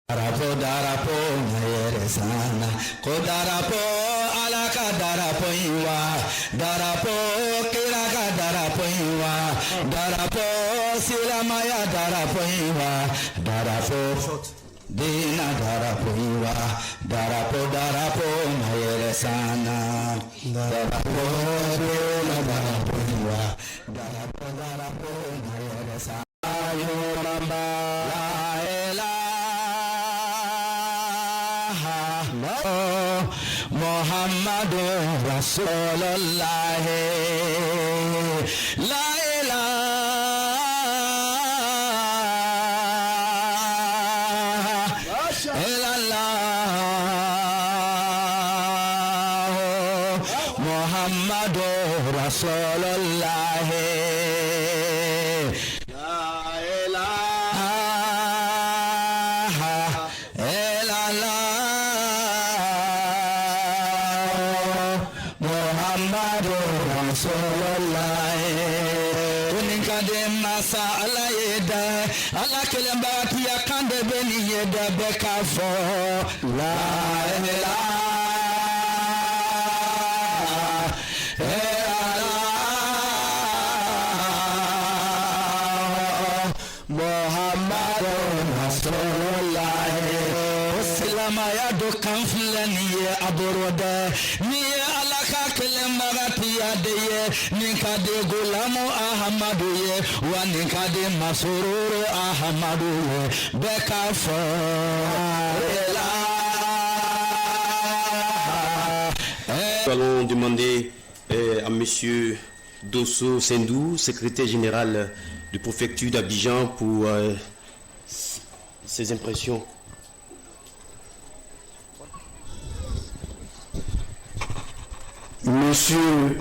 Darapo darapo nyere sana ko darapo alaka darapo iwa darapo kiraka darapo iwa darapo silamaya darapo iwa darapo dina darapo iwa darapo nyere sana darapo darapo iwa darapo nyere sana yo ramba Muhammadur Rasulullah La ilaha illallah Muhammadur Rasulullah La Nikade gulamu Ahmadu ye wa nikade masururu Ahmadu ye beka fo Nous allons demander à monsieur Dosso Sendou, secrétaire général du préfecture d'Abidjan, pour ses impressions. Monsieur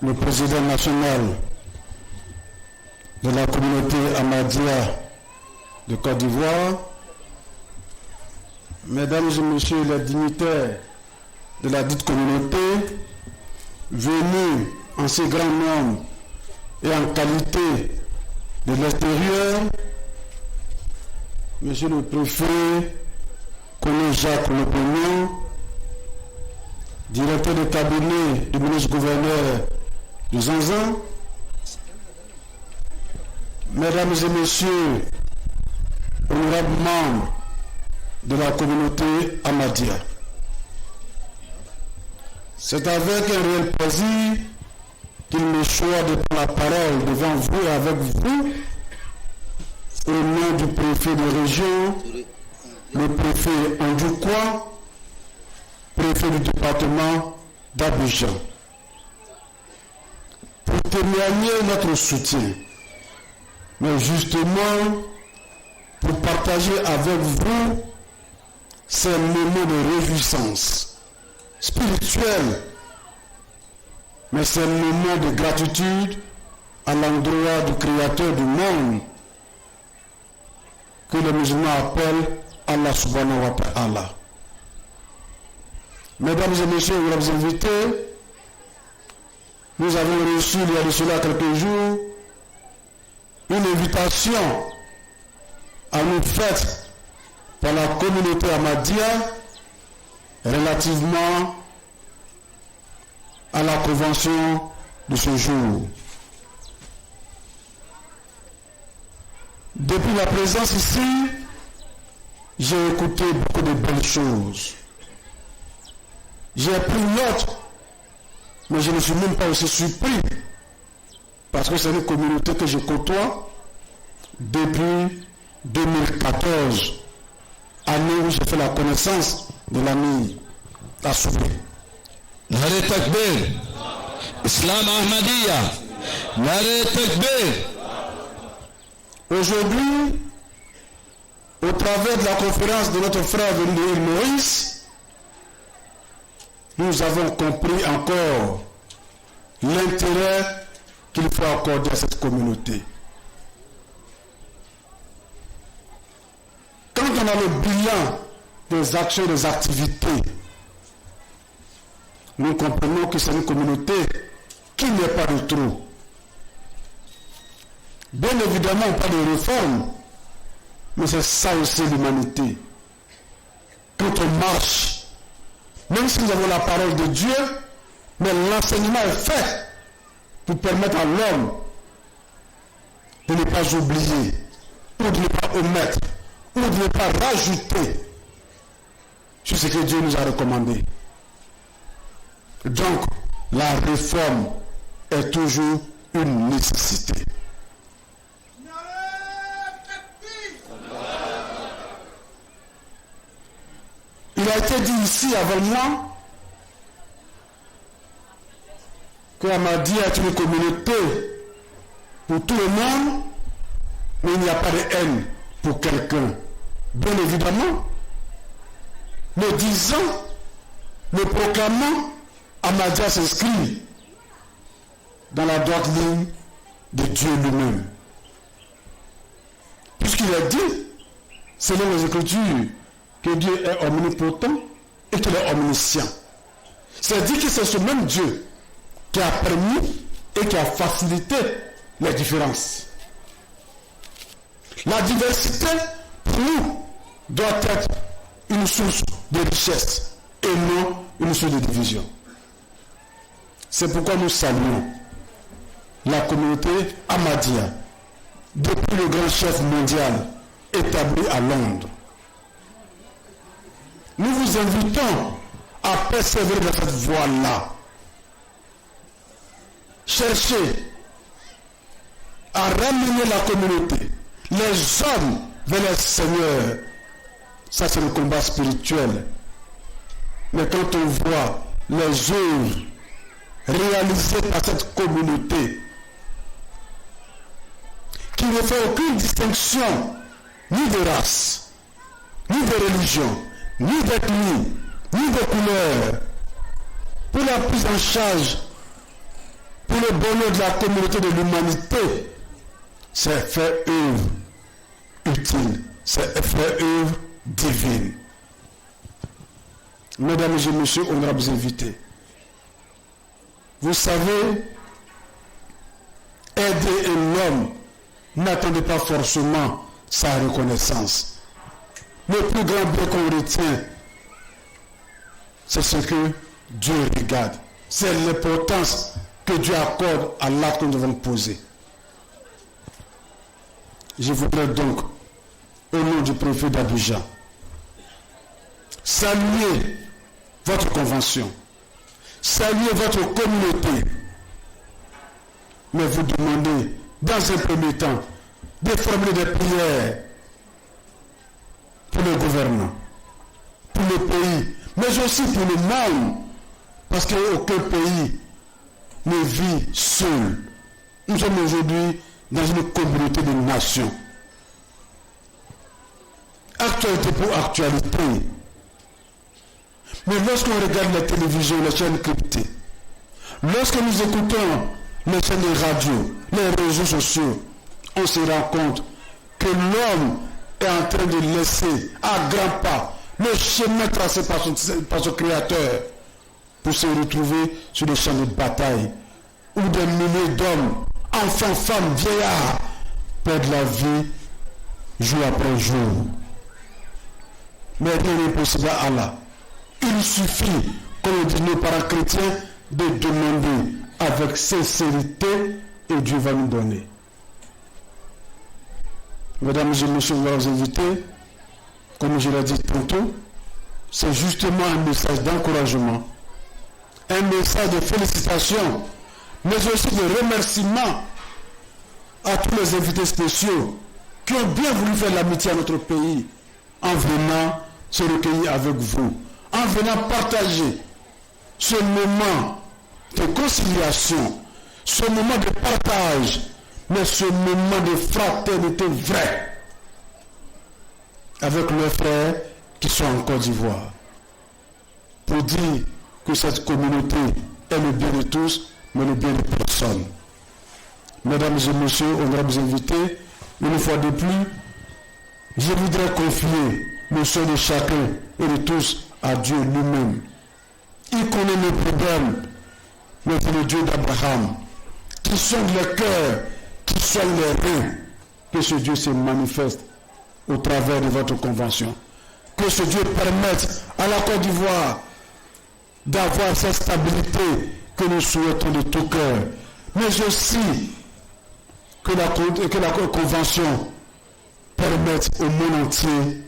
le président national de la communauté Ahmadiyya de Côte d'Ivoire, mesdames et messieurs les dignitaires de la dite communauté, venus en si grand nombre et en qualité de l'extérieur, monsieur le préfet, Colonel Jacques Lepognon, directeur de cabinet du ministre-gouverneur de Zanzan, mesdames et messieurs, honorables membres de la communauté Ahmadiyya. C'est avec un réel plaisir qu'il me choisit de prendre la parole devant vous et avec vous, au nom du préfet de région, le préfet Andjoukwa, préfet du département d'Abidjan, pour témoigner notre soutien, mais justement pour partager avec vous ces moments de réjouissance spirituelle, mais ces moments de gratitude à l'endroit du Créateur du monde, que les musulmans appellent Allah subhanahu wa ta'ala. Mesdames et messieurs, vous invités, nous avons reçu il y a de cela quelques jours une invitation à nous faite par la communauté Ahmadiyya relativement à la convention de ce jour. Depuis la présence ici, j'ai écouté beaucoup de belles choses. J'ai pris note, mais je ne suis même pas aussi surpris, parce que c'est une communauté que je côtoie depuis 2014, année où j'ai fait la connaissance de l'ami Assoubé. Nare Takbir, Islam Ahmadiyya, Nare Takbir. Aujourd'hui, au travers de la conférence de notre frère venu de l'île Maurice, nous avons compris encore l'intérêt qu'il faut accorder à cette communauté. Quand on a le bilan des actions et des activités, nous comprenons que c'est une communauté qui n'est pas de trop. Bien évidemment, on parle de réforme, mais c'est ça aussi l'humanité. quand on marche, même si nous avons la parole de Dieu, mais l'enseignement est fait pour permettre à l'homme de ne pas oublier, ou de ne pas omettre, ou de ne pas rajouter sur ce que Dieu nous a recommandé. Donc, la réforme est toujours une nécessité. Il a été dit ici avant moi que Ahmadiyya est une communauté pour tout le monde, mais il n'y a pas de haine pour quelqu'un. Bien évidemment, le disant, le proclamant, Ahmadiyya s'inscrit dans la droite ligne de Dieu lui-même. Puisqu'il a dit, selon les Écritures, que Dieu est omnipotent et qu'il est omniscient. C'est-à-dire que c'est ce même Dieu qui a permis et qui a facilité les différences. La diversité, pour nous, doit être une source de richesse et non une source de division. C'est pourquoi nous saluons la communauté Ahmadiyya depuis le grand chef mondial établi à Londres. Nous vous invitons à persévérer dans cette voie-là. Cherchez à ramener la communauté, les hommes vers le Seigneur. Ça, c'est le combat spirituel. Mais quand on voit les œuvres réalisées par cette communauté, qui ne fait aucune distinction, ni de race, ni de religion, ni d'ethnie, ni de couleur, pour la prise en charge, pour le bonheur de la communauté de l'humanité, c'est faire œuvre utile, c'est faire œuvre divine. Mesdames et messieurs, honorables invités, vous savez, aider un homme n'attendez pas forcément sa reconnaissance. Le plus grand bien qu'on retient, c'est ce que Dieu regarde. C'est l'importance que Dieu accorde à l'acte que nous devons poser. Je voudrais donc, au nom du préfet d'Abidjan, saluer votre convention, saluer votre communauté, mais vous demander, dans un premier temps, de formuler des prières pour le gouvernement, pour le pays, mais aussi pour le monde, parce qu'aucun pays ne vit seul. Nous sommes aujourd'hui dans une communauté de nations. Actualité pour actualité. Mais lorsqu'on regarde la télévision, les chaînes cryptées, lorsque nous écoutons les chaînes de radio, les réseaux sociaux, on se rend compte que l'homme est en train de laisser à grands pas le chemin tracé par son créateur pour se retrouver sur les champs de bataille où des milliers d'hommes, enfants, femmes, vieillards perdent la vie jour après jour. Mais rien n'est possible à Allah. Il suffit, comme le disent nos parents chrétiens, de demander avec sincérité et Dieu va nous donner. Mesdames et messieurs, vous les invités, comme je l'ai dit tantôt, c'est justement un message d'encouragement, un message de félicitations, mais aussi de remerciements à tous les invités spéciaux qui ont bien voulu faire l'amitié à notre pays en venant se recueillir avec vous, en venant partager ce moment de conciliation, ce moment de partage, mais ce moment de fraternité vrai avec leurs frères qui sont en Côte d'Ivoire, pour dire que cette communauté est le bien de tous, mais le bien de personne. Mesdames et messieurs, honorables invités, une fois de plus, je voudrais confier le sort de chacun et de tous à Dieu lui-même. Il connaît nos problèmes, mais c'est le Dieu d'Abraham, qui sonde les cœurs, qui soigne les reins, que ce Dieu se manifeste au travers de votre convention. Que ce Dieu permette à la Côte d'Ivoire d'avoir cette stabilité que nous souhaitons de tout cœur. Mais aussi que la Convention permette au monde entier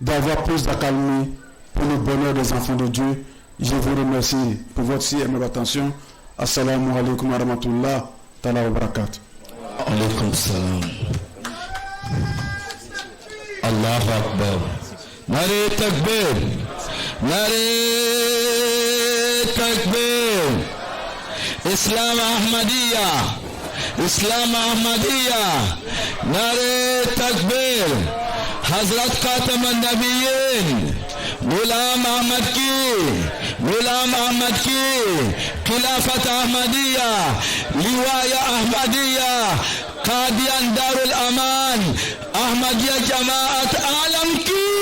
d'avoir plus d'accalmie pour le bonheur des enfants de Dieu. Je vous remercie pour votre si aimable attention. Assalamu alaikum wa rahmatullah ta'ala wa barakatuh. Alaikum salam. Allahu Akbar. Nare takbir. Nare takbir. Islam Ahmadiyya. Islam Ahmadiyya. Nare takbir. Hazrat Khatam an-Nabiyyin. Ghulam Ahmad ki. Khilafat Ahmadiyya. Liwaya Ahmadiyya. Qadian Darul Aman. Ahmadiyya Jamaat Alam ki.